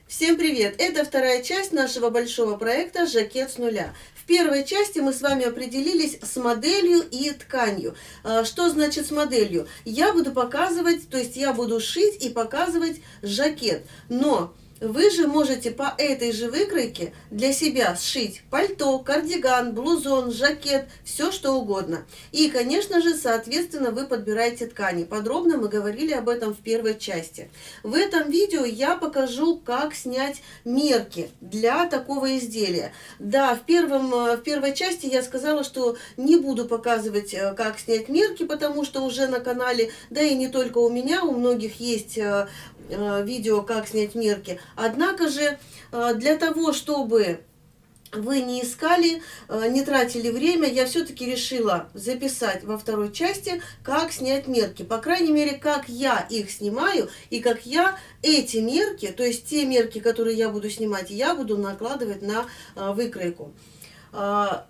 Всем привет! Это вторая часть нашего большого проекта «Жакет с нуля». В первой части мы с вами определились с моделью и тканью. Что значит с моделью? Я буду показывать, то есть я буду шить и показывать жакет. Но вы же можете по этой же выкройке для себя сшить пальто, кардиган, блузон, жакет, все что угодно. И, конечно же, соответственно, вы подбираете ткани. Подробно мы говорили об этом в первой части. В этом видео я покажу, как снять мерки для такого изделия. Да, в первой части я сказала, что не буду показывать, как снять мерки, потому что уже на канале, да и не только у меня, у многих есть видео, как снять мерки. Однако же для того, чтобы вы не искали, не тратили время, я все-таки решила записать во второй части, как снять мерки. По крайней мере, как я их снимаю и как я эти мерки, то есть те мерки, которые я буду снимать, я буду накладывать на выкройку. То,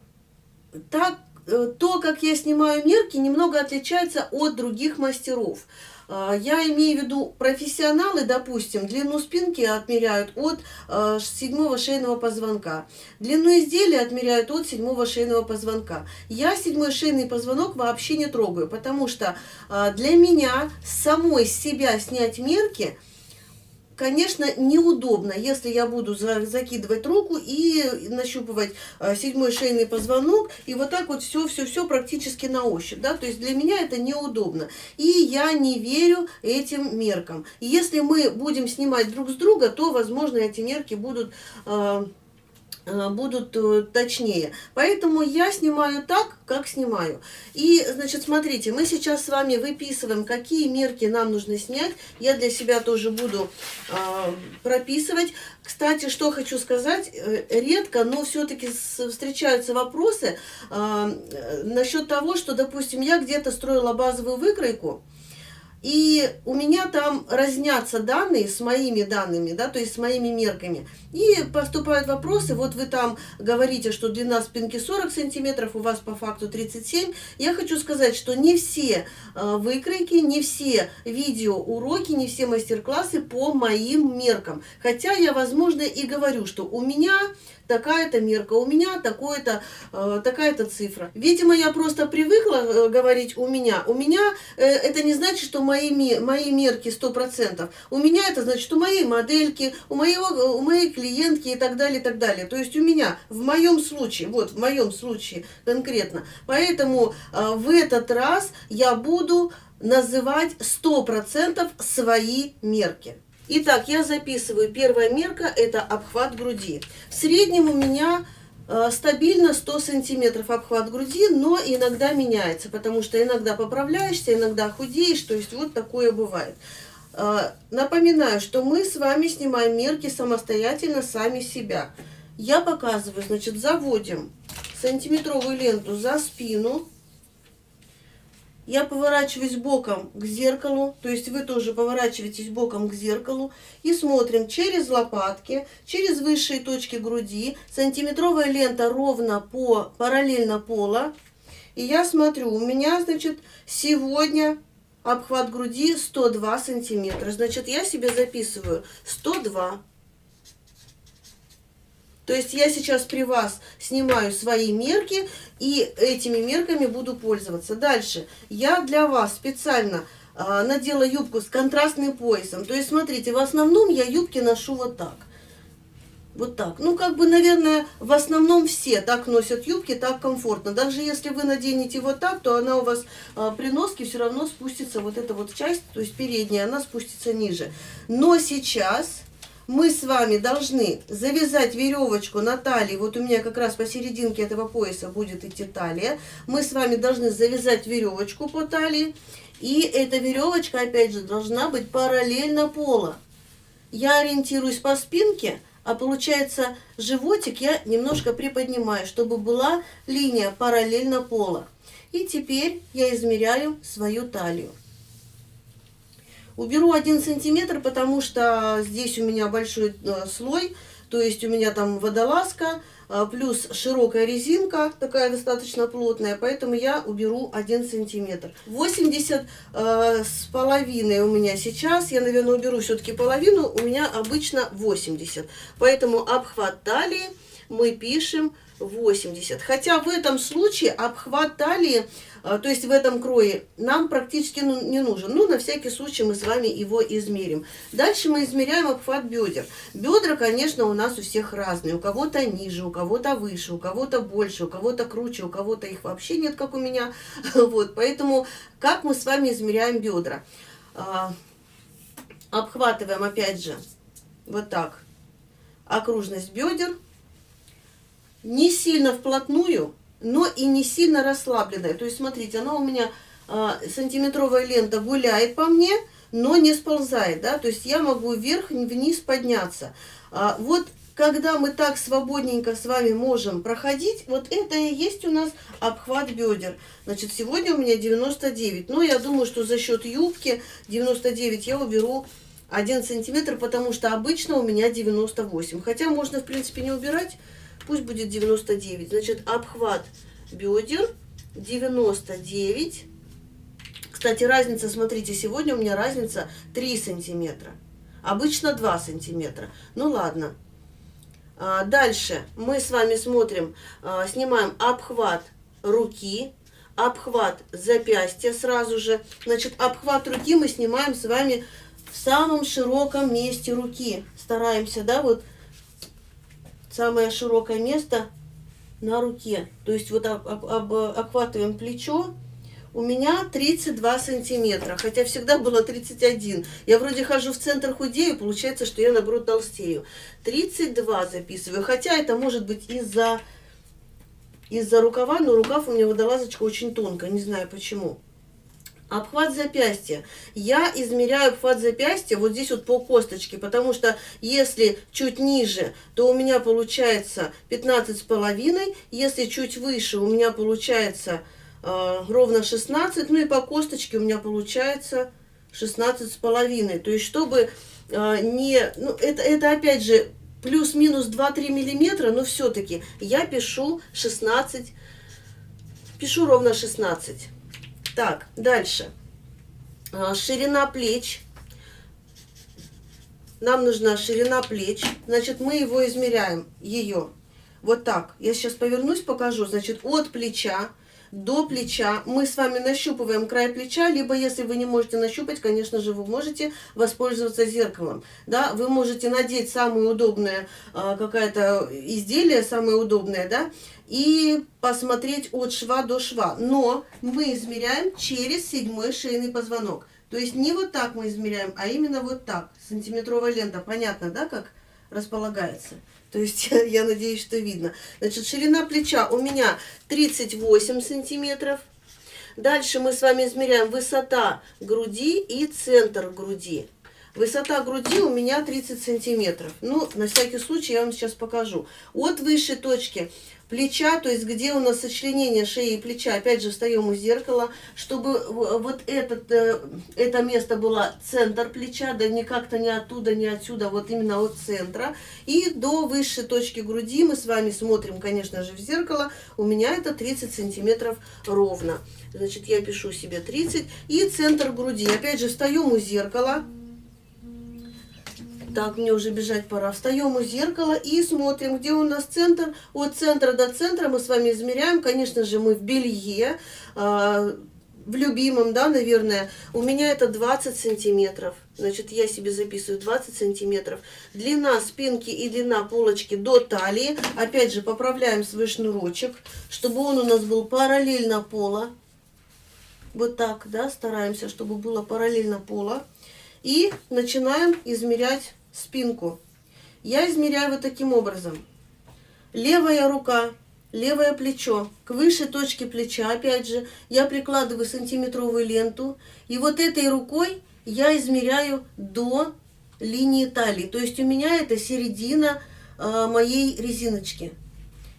как я снимаю мерки, немного отличается от других мастеров. Я имею в виду, профессионалы, допустим, длину спинки отмеряют от 7-го шейного позвонка. Длину изделия отмеряют от 7-го шейного позвонка. Я 7-й шейный позвонок вообще не трогаю, потому что для меня самой с себя снять мерки, конечно, неудобно, если я буду закидывать руку и нащупывать 7-й шейный позвонок, и вот так вот все практически на ощупь, да, то есть для меня это неудобно, и я не верю этим меркам. И если мы будем снимать друг с друга, то, возможно, эти мерки будут точнее. Поэтому я снимаю так, как снимаю. И, значит, смотрите, мы сейчас с вами выписываем, какие мерки нам нужно снять. Я для себя тоже буду прописывать. Кстати, что хочу сказать, редко, но все-таки встречаются вопросы насчет того, что, допустим, я где-то строила базовую выкройку, и у меня там разнятся данные с моими данными, да, то есть с моими мерками. И поступают вопросы, вот вы там говорите, что длина спинки 40 сантиметров, у вас по факту 37. Я хочу сказать, что не все выкройки, не все видеоуроки, не все мастер-классы по моим меркам. Хотя я, возможно, и говорю, что у меня такая-то мерка, у меня такая-то цифра. Видимо, я просто привыкла говорить у меня. У меня это не значит, что мои мерки 100%. У меня это значит, что у моей модельки, у моей клиентки и так далее, и так далее. То есть у меня, в моем случае, вот в моем случае конкретно. Поэтому в этот раз я буду называть 100% свои мерки. Итак, я записываю. Первая мерка – это обхват груди. В среднем у меня стабильно 100 сантиметров обхват груди, но иногда меняется, потому что иногда поправляешься, иногда худеешь, то есть вот такое бывает. Напоминаю, что мы с вами снимаем мерки самостоятельно, сами себя. Я показываю, значит, заводим сантиметровую ленту за спину. Я поворачиваюсь боком к зеркалу, то есть вы тоже поворачиваетесь боком к зеркалу и смотрим через лопатки, через высшие точки груди. Сантиметровая лента ровно параллельно пола. И я смотрю, у меня, значит, сегодня обхват груди 102 сантиметра. Значит, я себе записываю 102. То есть я сейчас при вас снимаю свои мерки и этими мерками буду пользоваться. Дальше я для вас специально надела юбку с контрастным поясом. То есть смотрите, в основном я юбки ношу вот так. Вот так. Ну, как бы, наверное, в основном все так носят юбки, так комфортно. Даже если вы наденете вот так, то она у вас при носке все равно спустится, вот эта вот часть, то есть передняя, она спустится ниже. Но сейчас мы с вами должны завязать веревочку на талии. Вот у меня как раз посерединке этого пояса будет идти талия. Мы с вами должны завязать веревочку по талии. И эта веревочка, опять же, должна быть параллельно пола. Я ориентируюсь по спинке, а получается животик я немножко приподнимаю, чтобы была линия параллельно пола. И теперь я измеряю свою талию. Уберу 1 сантиметр, потому что здесь у меня большой слой, то есть у меня там водолазка, плюс широкая резинка, такая достаточно плотная, поэтому я уберу 1 сантиметр. 80 с половиной у меня сейчас, я, наверное, уберу все-таки половину, у меня обычно 80. Поэтому обхват талии мы пишем 80. Хотя в этом случае обхват талии, то есть в этом крое, нам практически не нужен. Ну, на всякий случай мы с вами его измерим. Дальше мы измеряем обхват бедер. Бедра, конечно, у нас у всех разные. У кого-то ниже, у кого-то выше, у кого-то больше, у кого-то круче, у кого-то их вообще нет, как у меня. Вот, поэтому как мы с вами измеряем бедра? Обхватываем опять же вот так окружность бедер. Не сильно вплотную, но и не сильно расслабленная. То есть, смотрите, она у меня сантиметровая лента гуляет по мне, но не сползает, да, то есть я могу вверх-вниз подняться. Вот когда мы так свободненько с вами можем проходить, вот это и есть у нас обхват бедер. Значит, сегодня у меня 99, но я думаю, что за счет юбки 99 я уберу 1 сантиметр, потому что обычно у меня 98. Хотя можно, в принципе, не убирать. Пусть будет 99. Значит, обхват бедер 99. Кстати, разница, смотрите, сегодня у меня разница 3 сантиметра. Обычно 2 сантиметра. Ну ладно. Дальше мы с вами смотрим, снимаем обхват руки, обхват запястья сразу же. Значит, обхват руки мы снимаем с вами в самом широком месте руки. Стараемся, да, вот самое широкое место на руке. То есть вот обхватываем плечо. У меня 32 сантиметра, хотя всегда было 31. Я вроде хожу в центр худею, получается, что я наоборот толстею. 32 записываю, хотя это может быть из-за рукава, но рукав у меня водолазочка очень тонкая, не знаю почему. Обхват запястья. Я измеряю обхват запястья вот здесь вот по косточке, потому что если чуть ниже, то у меня получается 15,5, если чуть выше, у меня получается ровно 16, ну и по косточке у меня получается 16,5. То есть чтобы не... Ну, это опять же плюс-минус 2-3 миллиметра, но все-таки я пишу 16, пишу ровно 16. Так, дальше. Ширина плеч. Нам нужна ширина плеч. Значит, мы его измеряем, ее. Вот так. Я сейчас повернусь, покажу. Значит, от плеча до плеча мы с вами нащупываем край плеча, либо если вы не можете нащупать, конечно же, вы можете воспользоваться зеркалом. Да? Вы можете надеть самое удобное какое-то изделие, самое удобное, да, и посмотреть от шва до шва. Но мы измеряем через 7-й шейный позвонок. То есть не вот так мы измеряем, а именно вот так. Сантиметровая лента. Понятно, да, как располагается? То есть я надеюсь, что видно. Значит, ширина плеча у меня 38 сантиметров. Дальше мы с вами измеряем высота груди и центр груди. Высота груди у меня 30 сантиметров. Ну, на всякий случай я вам сейчас покажу. От высшей точки плеча, то есть где у нас сочленение шеи и плеча, опять же встаем у зеркала, чтобы вот это место было центр плеча, да не как-то не оттуда, не отсюда, вот именно от центра. И до высшей точки груди мы с вами смотрим, конечно же, в зеркало. У меня это 30 сантиметров ровно. Значит, я пишу себе 30. И центр груди. Опять же, встаем у зеркала. Так, мне уже бежать пора. Встаем у зеркала и смотрим, где у нас центр. От центра до центра мы с вами измеряем. Конечно же, мы в белье, в любимом, да, наверное. У меня это 20 сантиметров. Значит, я себе записываю 20 сантиметров. Длина спинки и длина полочки до талии. Опять же, поправляем свой шнурочек, чтобы он у нас был параллельно пола. Вот так, да, стараемся, чтобы было параллельно пола. И начинаем измерять спинку. Я измеряю вот таким образом. Левая рука, левое плечо, к высшей точке плеча, опять же, я прикладываю сантиметровую ленту. И вот этой рукой я измеряю до линии талии. То есть у меня это середина моей резиночки.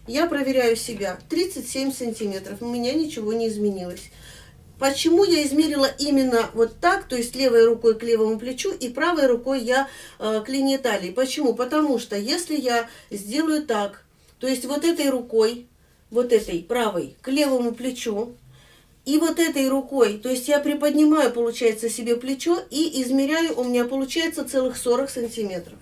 Я проверяю себя. 37 сантиметров. У меня ничего не изменилось. Почему я измерила именно вот так, то есть левой рукой к левому плечу и правой рукой я к линии талии? Почему? Потому что если я сделаю так, То есть вот этой рукой, вот этой правой, к левому плечу, и вот этой рукой, то есть я приподнимаю, получается, себе плечо и измеряю, у меня получается целых 40 сантиметров.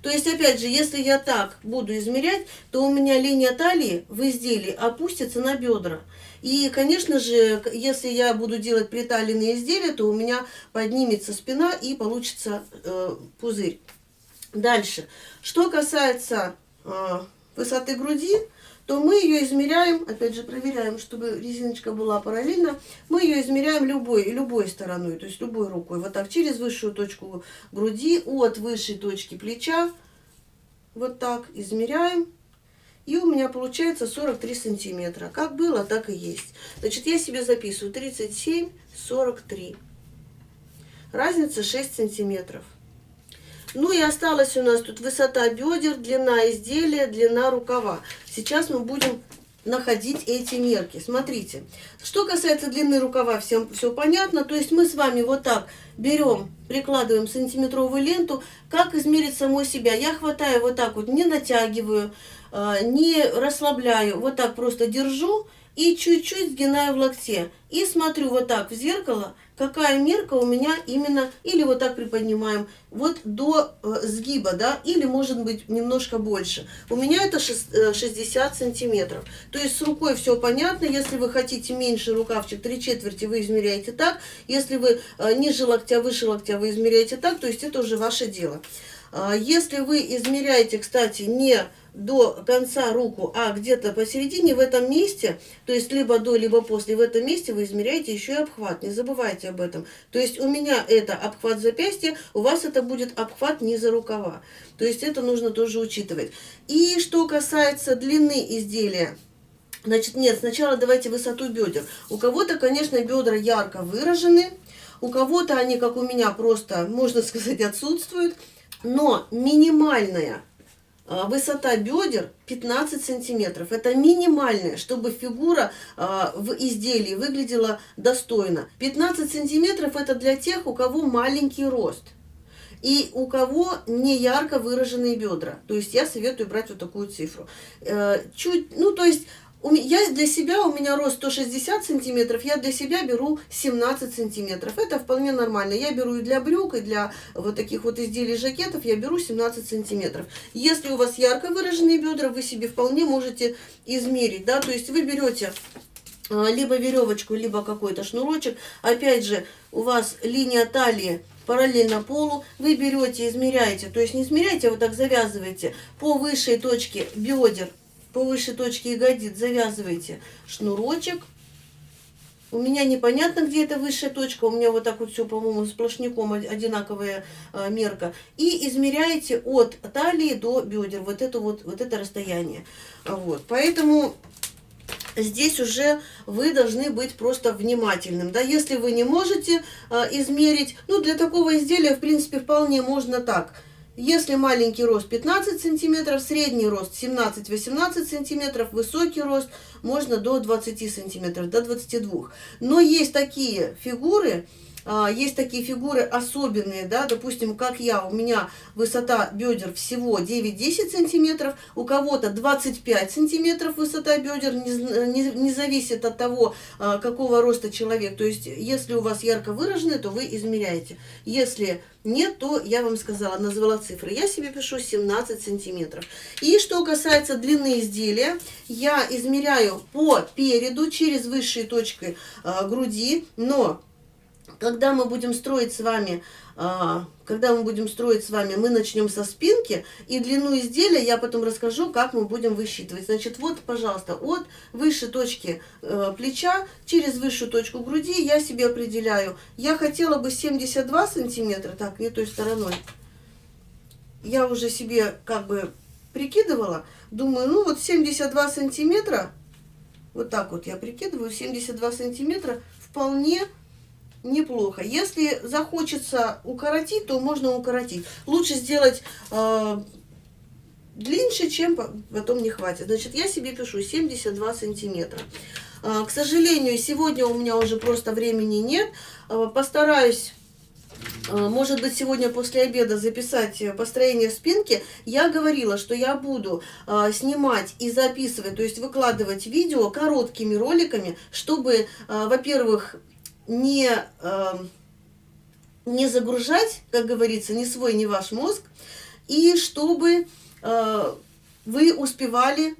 То есть, опять же, если я так буду измерять, то у меня линия талии в изделии опустится на бедра. И, конечно же, если я буду делать приталенные изделия, то у меня поднимется спина и получится пузырь. Дальше. Что касается высоты груди, то мы ее измеряем, опять же проверяем, чтобы резиночка была параллельна, мы ее измеряем любой стороной, то есть любой рукой, вот так, через высшую точку груди, от высшей точки плеча, вот так измеряем, и у меня получается 43 сантиметра, как было, так и есть. Значит, я себе записываю 37, 43, разница 6 сантиметров. Ну и осталась у нас тут высота бедер, длина изделия, длина рукава. Сейчас мы будем находить эти мерки. Смотрите, что касается длины рукава, всем все понятно. То есть мы с вами вот так берем, прикладываем сантиметровую ленту. Как измерить самой себя? Я хватаю вот так вот, не натягиваю, не расслабляю, вот так просто держу и чуть-чуть сгинаю в локте. И смотрю вот так в зеркало, какая мерка у меня именно, или вот так приподнимаем, вот до сгиба, да, или может быть немножко больше. У меня это 60 сантиметров. То есть с рукой все понятно. Если вы хотите меньше рукавчик, 3/4 вы измеряете так. Если вы ниже локтя, выше локтя, вы измеряете так. То есть это уже ваше дело. Если вы измеряете, кстати, не до конца руку, а где-то посередине в этом месте, то есть либо до, либо после, в этом месте вы измеряете еще и обхват, не забывайте об этом. То есть у меня это обхват запястья, у вас это будет обхват низа рукава. То есть это нужно тоже учитывать. И что касается длины изделия, значит, нет, сначала давайте высоту бедер. У кого-то, конечно, бедра ярко выражены, у кого-то они, как у меня, просто, можно сказать, отсутствуют, но минимальная высота бедер 15 сантиметров. Это минимальная, чтобы фигура в изделии выглядела достойно. 15 сантиметров это для тех, у кого маленький рост. И у кого не ярко выраженные бедра. То есть я советую брать вот такую цифру. То есть я для себя, у меня рост 160 сантиметров, я для себя беру 17 сантиметров. Это вполне нормально. Я беру и для брюк, и для вот таких вот изделий, жакетов, я беру 17 сантиметров. Если у вас ярко выраженные бедра, вы себе вполне можете измерить, да, то есть вы берете либо веревочку, либо какой-то шнурочек. Опять же, у вас линия талии параллельно полу, вы берете, измеряете, то есть не измеряете, а вот так завязываете по высшей точке бедер, по высшей точке ягодиц завязываете шнурочек. У меня непонятно, где эта высшая точка. У меня вот так вот все, по-моему, сплошняком одинаковая мерка. И измеряете от талии до бедер. Вот это расстояние. Вот. Поэтому здесь уже вы должны быть просто внимательным. Да? Если вы не можете измерить, для такого изделия, в принципе, вполне можно так. Если маленький рост 15 сантиметров, средний рост 17-18 сантиметров, высокий рост можно до 20 сантиметров, до 22. Но есть такие фигуры особенные, да, допустим, как я, у меня высота бедер всего 9-10 сантиметров, у кого-то 25 сантиметров высота бедер, не зависит от того, какого роста человек. То есть, если у вас ярко выраженные, то вы измеряете. Если нет, то я вам сказала, назвала цифры. Я себе пишу 17 сантиметров. И что касается длины изделия, я измеряю по переду через высшие точки груди, но когда мы будем строить с вами, мы начнем со спинки, и длину изделия я потом расскажу, как мы будем высчитывать. Значит, вот, пожалуйста, от высшей точки плеча через высшую точку груди я себе определяю. Я хотела бы 72 сантиметра, так, не той стороной. Я уже себе как бы прикидывала, думаю, 72 сантиметра, вот так вот я прикидываю, 72 сантиметра вполне неплохо. Если захочется укоротить, то можно укоротить. Лучше сделать длиннее, чем потом не хватит. Значит, я себе пишу 72 сантиметра. К сожалению, сегодня у меня уже просто времени нет. Постараюсь может быть, сегодня после обеда записать построение спинки. Я говорила, что я буду снимать и записывать, то есть выкладывать видео короткими роликами, чтобы, во-первых, не загружать, как говорится, ни свой, ни ваш мозг, и чтобы вы успевали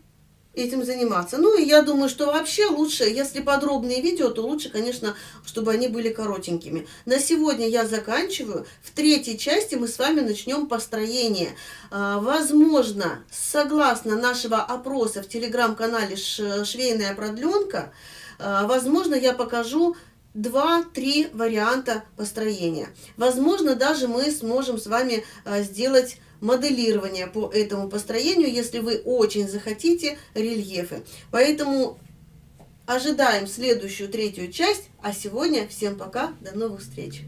этим заниматься. Ну, и я думаю, что вообще лучше, если подробные видео, то лучше, конечно, чтобы они были коротенькими. На сегодня я заканчиваю. В третьей части мы с вами начнем построение. Возможно, согласно нашего опроса в телеграм-канале «Швейная продленка», возможно, я покажу 2-3 варианта построения. Возможно, даже мы сможем с вами сделать моделирование по этому построению, если вы очень захотите рельефы. Поэтому ожидаем следующую, третью часть. А сегодня всем пока, до новых встреч!